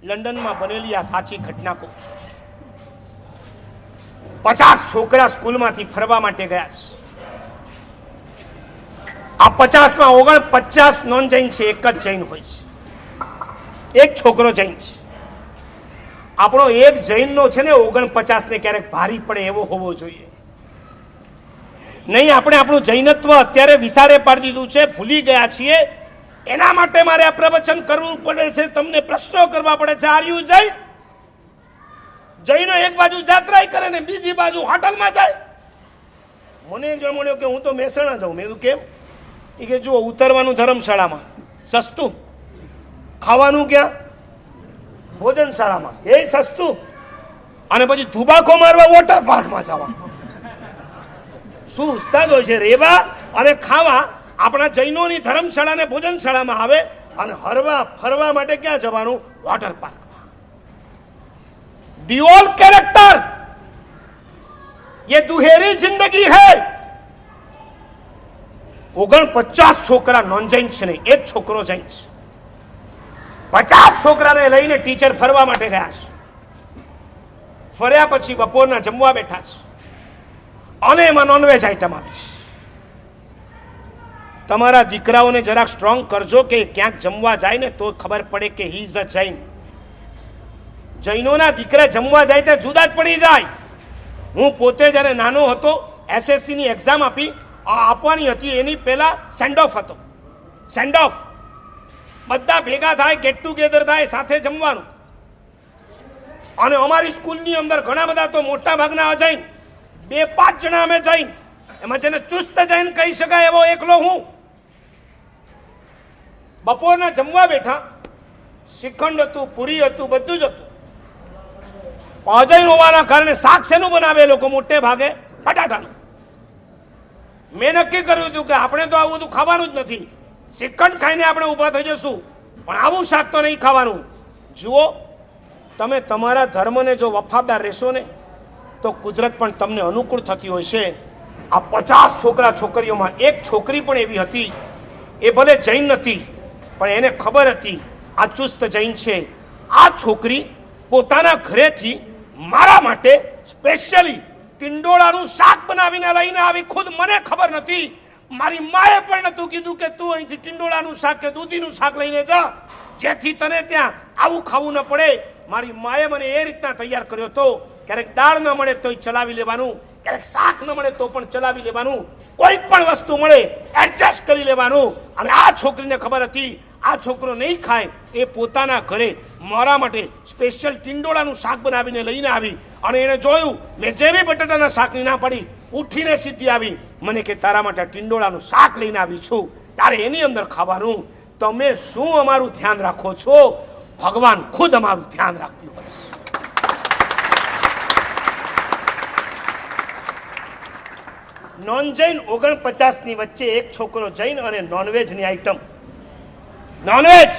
લંડનમાં બનેલી આ સાચી ઘટના કહું છું. 50 છોકરા સ્કૂલમાંથી ફરવા માટે ગયા છે. આ 50માં 49 નોન જૈન છે, એક જ જૈન હોય છે, એક છોકરો જૈન છે. આપણો એક જૈનનો છે ને 49 ને ક્યારેક ભારી પડે એવો હોવો જોઈએ. નહીં, આપણે આપણું જૈનત્વ અત્યારે વિસારે પાડી દીધું છે, ભૂલી ગયા છીએ. એના માટે મારે આ પ્રવચન કરવું પડે છે, તમને પ્રશ્નો કરવા પડે છે. R you Jain? જૈનો એક બાજુ જાત્રા કરે ને બીજી બાજુ હોટલમાં જાય. મને એક જણ મળ્યો કે હું તો મહેસાણા જાઉં. મેં કીધું કેમ? એ કે જુઓ, ઉતરવાનું ધર્મશાળામાં સસ્તું, ખાવાનું ક્યાં? ભોજનશાળામાં એ સસ્તું, અને પછી ધુબાકો મારવા વોટર પાર્કમાં જવા. શું ઉસ્તાદ હોય છે! રેવા અને ખાવા આપણા જૈનોની ધર્મશાળા ને ભોજનશાળામાં આવે, અને હરવા ફરવા માટે ક્યાં જવાનું? વોટર પાર્કમાં. ड्यूअल कैरेक्टर, ये दुहेरी जिंदगी है. 49 છોકરા નોન જૈન છે ને એક છોકરો જૈન છે. 50 છોકરાને લઈને ટીચર ફરવા માટે ગયા છે. ફર્યા પછી બપોરના જમવા બેઠા છે, અને એમાં નોનવેજ આઈટમ આવી છે. તમારા દીકરાઓને જરાક સ્ટ્રોંગ કરજો કે ક્યાંક જમવા જાય ને તો ખબર પડે કે હી ઇઝ અ જૈન. જૈનોના દીકરા જમવા જાય તો જુદા જ પડી જાય. હું પોતે જ્યારે નાનો હતો, એસએસસીની એક્ઝામ આપવાની હતી, એની પહેલા સેન્ડ ઓફ હતો. સેન્ડ ઓફ બધા ભેગા થાય, ગેટ ટુગેધર થાય, સાથે જમવાનું. અને અમારી સ્કૂલની અંદર ઘણા બધા તો મોટા ભાગના અજૈન, 2-5 જણા અમે જૈન. એમાં જેને ચુસ્ત જૈન કહી શકાય એવો એકલો હું. બપોરના જમવા બેઠા, શ્રીખંડ હતું, પૂરી હતું, બધું જ હતું. અજૈન હોવાના કારણે શાક શેનું બનાવે લોકો? મોટે ભાગે બટાટાનું. મેં નક્કી કર્યું હતું કે આપણે તો આવું બધું ખાવાનું જ નથી, શ્રીખંડ ખાઈને આપણે ઊભા થઈ જશું, પણ આવું શાક તો નહીં ખાવાનું. જુઓ, તમે તમારા ધર્મને જો વફાદાર રહેશો ને તો કુદરત પણ તમને અનુકૂળ થતી હોય છે. આ 50 છોકરા છોકરીઓમાં એક છોકરી પણ એવી હતી, એ ભલે જૈન નથી પણ એને ખબર હતી આ ચુસ્ત જૈન છે. આ છોકરી પોતાના ઘરેથી મારા માટે સ્પેશિયલી ટિંડોળાનું શાક બનાવીને લઈને આવી. ખુદ મને ખબર નથી, મારી માએ પણ નહોતું કીધું કે તું અહીંથી ટિંડોળાનું શાક કે દૂધીનું શાક લઈને જા, જેથી તને ત્યાં આવું ખાવું ન પડે. મારી માએ મને એ રીતના તૈયાર કર્યો હતો. ક્યારેક દાળ ન મળે તોય ચલાવી લેવાનું, ક્યારેક શાક ન મળે તો પણ ચલાવી લેવાનું, કોઈ પણ વસ્તુ મળે એડજસ્ટ કરી લેવાનું. અને આ છોકરીને ખબર હતી આ છોકરો નહીં ખાય, એ પોતાના ઘરે મારા માટે સ્પેશિયલ ટિંડોળાનું શાક બનાવીને લઈને આવી. અને એણે જોયું, મેં જે બી બટાટાના શાકની ના પડી, ઉઠીને સીધી આવી મને કે તારા માટે ટિંડોળાનું શાક લઈને આવી છું, તારે એની અંદર ખાવાનું. તમે શું અમારું ધ્યાન રાખો છો? ભગવાન ખુદ અમારું ધ્યાન રાખતી હોય છે. નોન જૈન 49 ની વચ્ચે એક છોકરો જૈન, અને નોનવેજની આઈટમ નોનવેજ.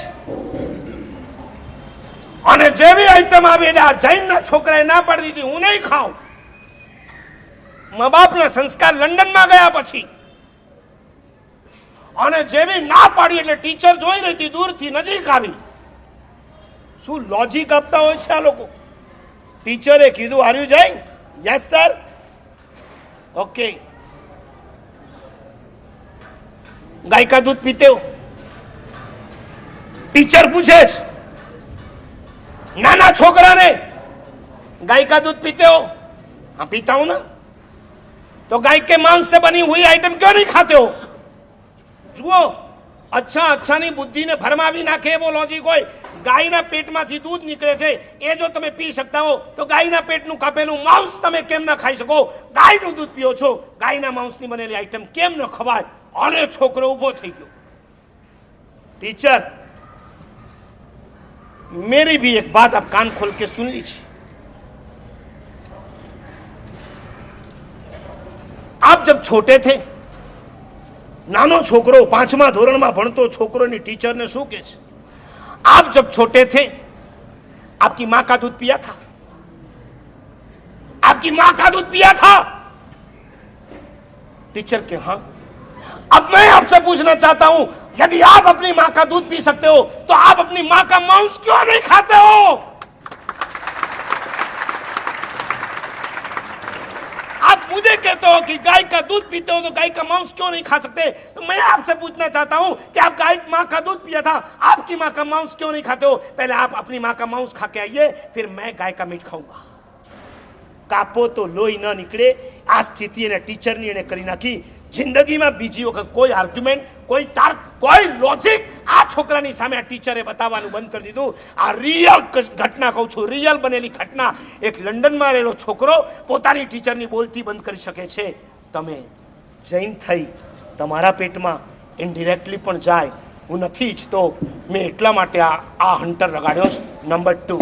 અને જેવી આઈટમ આવી એટલે આ જૈનના છોકરાએ ના પાડી દીધી, હું નહીં ખાઉં. મા બાપના સંસ્કાર લંડનમાં ગયા પછી, અને જેવી ના પાડી એટલે ટીચર જોઈ રહી હતી દૂરથી, નજીક આવી. શું લોજિક આપતા હોય છે આ લોકો! ટીચરે કીધું are you Jain? Yes sir. Okay. ગાય કા દૂધ પીતે હો? टीचर पूछे नाना छोकरा ने गाय का दूध पीते हो? हाँ पीता हूं ना. तो गाय के मांस से बनी हुई आइटम क्यों नहीं खाते हो? जुओ, अच्छा अच्छा ની બુદ્ધિને ભરમાવી નાખે એવો લોજિક હોય. ગાયના પેટમાંથી દૂધ નીકળે છે, એ જો તમે પી શકતા હો તો ગાયના પેટનું કાપેલું માંસ તમે કેમ ન ખાઈ શકો? ગાયનું દૂધ પીઓ છો, ગાયના માંસની બનેલી આઈટમ કેમ ન ખવાય? અને છોકરો ઊભો થઈ ગયો. टीचर, मेरी भी एक बात आप कान खोल के सुन लीजिए. आप जब छोटे थे, नानो छोकरो 5મા ધોરણમાં ભણતો છોકરોની ટીચરને શું કહે છે? आप जब छोटे थे आपकी मां का दूध पिया था? आपकी मां का दूध पिया था? टीचर के हाँ. अब मैं आपसे पूछना चाहता हूं, यदि आप अपनी माँ का दूध पी सकते हो तो आप अपनी माँ का मांस क्यों नहीं खाते हो? आप मुझे कहते हो कि गाय का दूध पीते हो तो गाय का मांस क्यों नहीं खा सकते? तो मैं आपसे पूछना चाहता हूं कि आप गाय माँ का दूध पिया था, आपकी माँ का मांस क्यों नहीं खाते हो? पहले आप अपनी माँ का मांस खा के आइए, फिर मैं गाय का मीट खाऊंगा. કાપો તો લોહી ન નીકળે. આ સ્થિતિ એને ટીચરની એને કરી નાખી. જિંદગીમાં બીજી વખત કોઈ આર્ગ્યુમેન્ટ, કોઈ તર્ક, કોઈ લોજિક આ છોકરાની સામે આ ટીચરે બતાવવાનું બંધ કરી દીધું. આ રિયલ ઘટના કહું છું, રિયલ બનેલી ઘટના. એક લંડનમાં રહેલો છોકરો પોતાની ટીચરની બોલતી બંધ કરી શકે છે. તમે જૈન થઈ તમારા પેટમાં ઇનડિરેક્ટલી પણ જાય. હું નથી ઈચ્છતો, મેં એટલા માટે આ હન્ટર લગાડ્યો છે. નંબર 2,